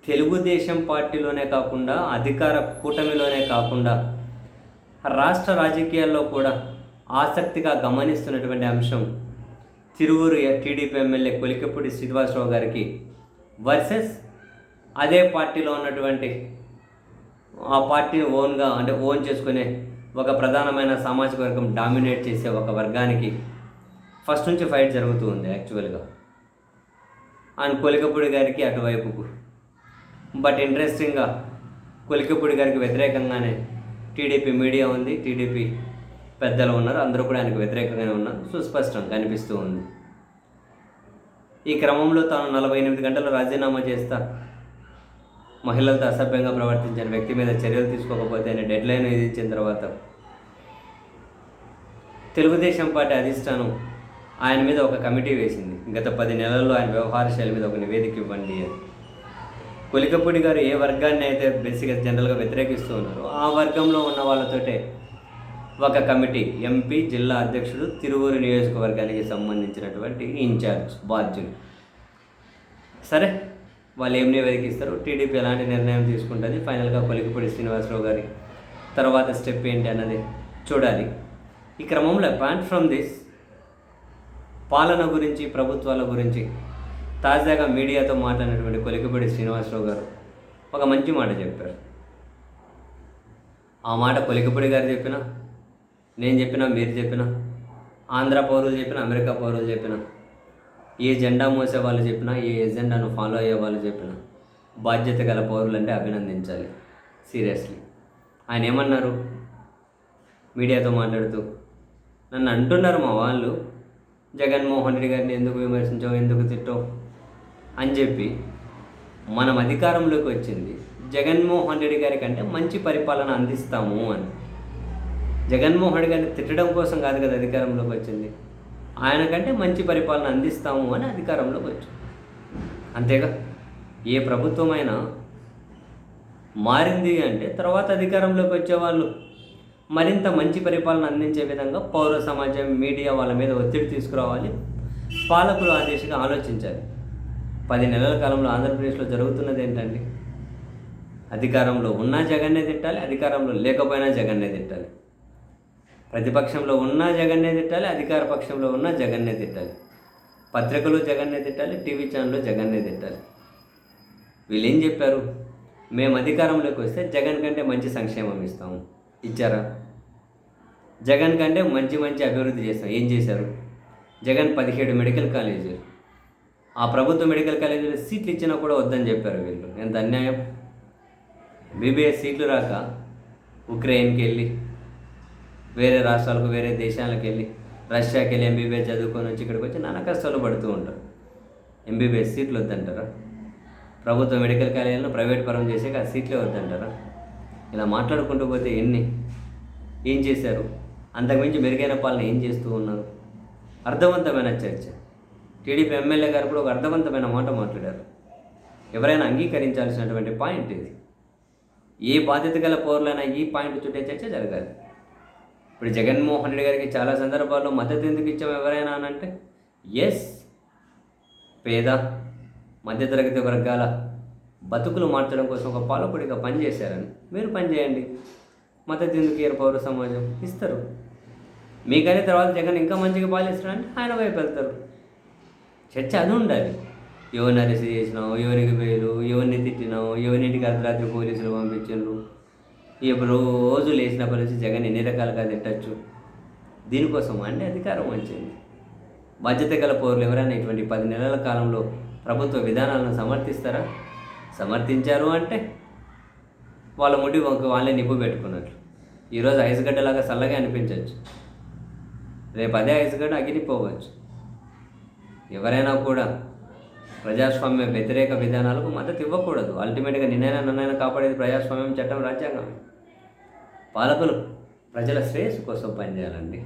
తెలుగుదేశం పార్టీలోనే కాకుండా అధికార కూటమిలోనే కాకుండా రాష్ట్ర రాజకీయాల్లో కూడా ఆసక్తిగా గమనిస్తున్నటువంటి అంశం తిరువూరు టీడీపీ ఎమ్మెల్యే కొలికపూడి శ్రీనివాసరావు గారికి వర్సెస్ అదే పార్టీలో ఉన్నటువంటి ఆ పార్టీని ఓన్ చేసుకునే ఒక ప్రధానమైన సామాజిక వర్గం డామినేట్ చేసే ఒక వర్గానికి ఫస్ట్ నుంచి ఫైట్ జరుగుతూ ఉంది యాక్చువల్గా. అండ్ కొలికపూడి గారికి అటువైపుకు. బట్ ఇంట్రెస్టింగ్గా కొలికపూడి గారికి వ్యతిరేకంగానే టీడీపీ మీడియా ఉంది, టీడీపీ పెద్దలు ఉన్నారు, అందరూ కూడా ఆయనకు వ్యతిరేకంగానే ఉన్నారు, సుస్పష్టం కనిపిస్తూ ఉంది. ఈ క్రమంలో తాను 48 గంటలు రాజీనామా చేస్తా, మహిళలతో అసభ్యంగా ప్రవర్తించిన వ్యక్తి మీద చర్యలు తీసుకోకపోతే అనే డెడ్లైన్ విధించిన తర్వాత తెలుగుదేశం పార్టీ అధిష్టానం ఆయన మీద ఒక కమిటీ వేసింది. గత 10 నెలల్లో ఆయన వ్యవహార శైలి మీద ఒక నివేదిక ఇవ్వండి అని. కొలికపూడి గారు ఏ వర్గాన్ని అయితే బేసిక్గా జనరల్గా వ్యతిరేకిస్తూ ఉన్నారో ఆ వర్గంలో ఉన్న వాళ్ళతోటే ఒక కమిటీ, ఎంపీ, జిల్లా అధ్యక్షుడు, తిరువూరు నియోజకవర్గానికి సంబంధించినటువంటి ఇన్ఛార్జ్ బాధ్యులు. సరే, వాళ్ళు ఏం నివేదికిస్తారు, టీడీపీ ఎలాంటి నిర్ణయం తీసుకుంటుంది, ఫైనల్గా కొలికపూడి శ్రీనివాసరావు గారి తర్వాత స్టెప్ ఏంటి అన్నది చూడాలి. ఈ క్రమంలో అపార్ట్ ఫ్రమ్ దిస్, పాలన గురించి, ప్రభుత్వాల గురించి తాజాగా మీడియాతో మాట్లాడినటువంటి కొలికపూడి శ్రీనివాసరావు గారు ఒక మంచి మాట చెప్పారు. ఆ మాట కొలికపూడి గారు చెప్పినా, నేను చెప్పినా, మీరు చెప్పినా, ఆంధ్ర పౌరులు చెప్పినా, అమెరికా పౌరులు చెప్పినా, ఏ జెండా మోసే వాళ్ళు చెప్పినా, ఏ ఎజెండాను ఫాలో అయ్యే వాళ్ళు చెప్పినా, బాధ్యత గల పౌరులంటే అభినందించాలి. సీరియస్లీ. ఆయన ఏమన్నారు మీడియాతో మాట్లాడుతూ, నన్ను అంటున్నారు మా వాళ్ళు, జగన్మోహన్ రెడ్డి గారిని ఎందుకు విమర్శించావు, ఎందుకు తిట్టావు అని చెప్పి. మనం అధికారంలోకి వచ్చింది జగన్మోహన్ రెడ్డి గారి కంటే మంచి పరిపాలన అందిస్తాము అని. జగన్మోహన్ రెడ్డి గారిని తిట్టడం కోసం కాదు కదా అధికారంలోకి వచ్చింది, ఆయన కంటే మంచి పరిపాలన అందిస్తాము అని అధికారంలోకి వచ్చాం. అంతేగా, ఏ ప్రభుత్వమైనా మారింది అంటే తర్వాత అధికారంలోకి వచ్చేవాళ్ళు మరింత మంచి పరిపాలన అందించే విధంగా పౌర సమాజం, మీడియా వాళ్ళ మీద ఒత్తిడి తీసుకురావాలి. పాలకులు ఆ దిశగా ఆలోచించాలి. 10 నెలల కాలంలో ఆంధ్రప్రదేశ్లో జరుగుతున్నది ఏంటండి? అధికారంలో ఉన్నా జగన్నే తిట్టాలి, అధికారంలో లేకపోయినా జగన్నే తిట్టాలి. ప్రతిపక్షంలో ఉన్నా జగన్నే తిట్టాలి, అధికార పక్షంలో ఉన్నా జగన్నే తిట్టాలి. పత్రికలు జగన్నే తిట్టాలి, టీవీ ఛానల్లో జగన్నే తిట్టాలి. వీళ్ళు ఏం చెప్పారు? మేము అధికారంలోకి వస్తే జగన్ కంటే మంచి సంక్షేమం ఇస్తాము. ఇచ్చారా? జగన్ కంటే మంచి అభివృద్ధి చేస్తాం. ఏం చేశారు? జగన్ 17 మెడికల్ కాలేజీలు, ఆ ప్రభుత్వ మెడికల్ కాలేజీలో సీట్లు ఇచ్చినా కూడా వద్దని చెప్పారు వీళ్ళు. ఎంత అన్యాయం! బీబీఎస్ సీట్లు రాక ఉక్రెయిన్కి వెళ్ళి, వేరే రాష్ట్రాలకు, వేరే దేశాలకు వెళ్ళి, రష్యాకి వెళ్ళి ఎంబీబీఎస్ చదువుకొని వచ్చి ఇక్కడికి వచ్చి నానా కష్టాలు పడుతూ ఉంటారు. ఎంబీబీఎస్ సీట్లు వద్దంటారా? ప్రభుత్వ మెడికల్ కాలేజీలను ప్రైవేట్ పరం చేసాక ఆ సీట్లే వద్దంటారా? ఇలా మాట్లాడుకుంటూ పోతే ఏం చేశారు? అంతకుమించి మెరుగైన పాలన ఏం చేస్తూ ఉన్నారు? అర్థవంతమైన చర్చ. టీడీపీ ఎమ్మెల్యే గారు కూడా ఒక అర్థవంతమైన మాట మాట్లాడారు. ఎవరైనా అంగీకరించాల్సినటువంటి పాయింట్ ఇది. ఏ బాధ్యత గల పౌరులైనా ఈ పాయింట్ చుట్టే చర్చ జరగాలి. ఇప్పుడు జగన్మోహన్ రెడ్డి గారికి చాలా సందర్భాల్లో మద్దతు ఎందుకు ఇచ్చాము ఎవరైనా అనంటే, ఎస్, పేద మధ్యతరగతి వర్గాల బతుకులు మార్చడం కోసం ఒక పాలకుడిగా పనిచేశారని. మీరు పనిచేయండి. మద్దతు ఎందుకు ఇయ్యరు? పౌర సమాజం ఇస్తారు. మీకనే తర్వాత జగన్ ఇంకా మంచిగా పాలిస్తారంటే ఆయన వైపు వెళ్తారు. చర్చ అది ఉండాలి. ఎవరిని అరెస్ట్ చేసినావు, ఎవరికి వేలు, ఎవరిని తిట్టినావు, ఎవరింటికి అర్ధరాత్రి పోలీసులు పంపించారు, రోజు లేచినప్పటి నుంచి జగన్ ఎన్ని రకాలుగా తిట్టచ్చు. దీనికోసం అంటే అధికారం వచ్చింది. బాధ్యత గల పౌరులు ఎవరైనా ఇటువంటి 10 నెలల కాలంలో ప్రభుత్వ విధానాలను సమర్థిస్తారా? సమర్థించారు అంటే వాళ్ళ ముడి వంక వాళ్ళే నిప్పు పెట్టుకున్నట్లు. ఈరోజు ఐసుగడ్డలాగా చల్లగా అనిపించవచ్చు, రేపు అదే ఐసుగడ్డ అగిరిపోవచ్చు. ఎవరైనా కూడా ప్రజాస్వామ్య వ్యతిరేక విధానాలకు మద్దతు ఇవ్వకూడదు. అల్టిమేట్గా నిన్నైనా కాపాడేది ప్రజాస్వామ్యం, చట్టం, రాజ్యాంగం. పాలకులు ప్రజల శ్రేయస్సు కోసం పనిచేయాలండి.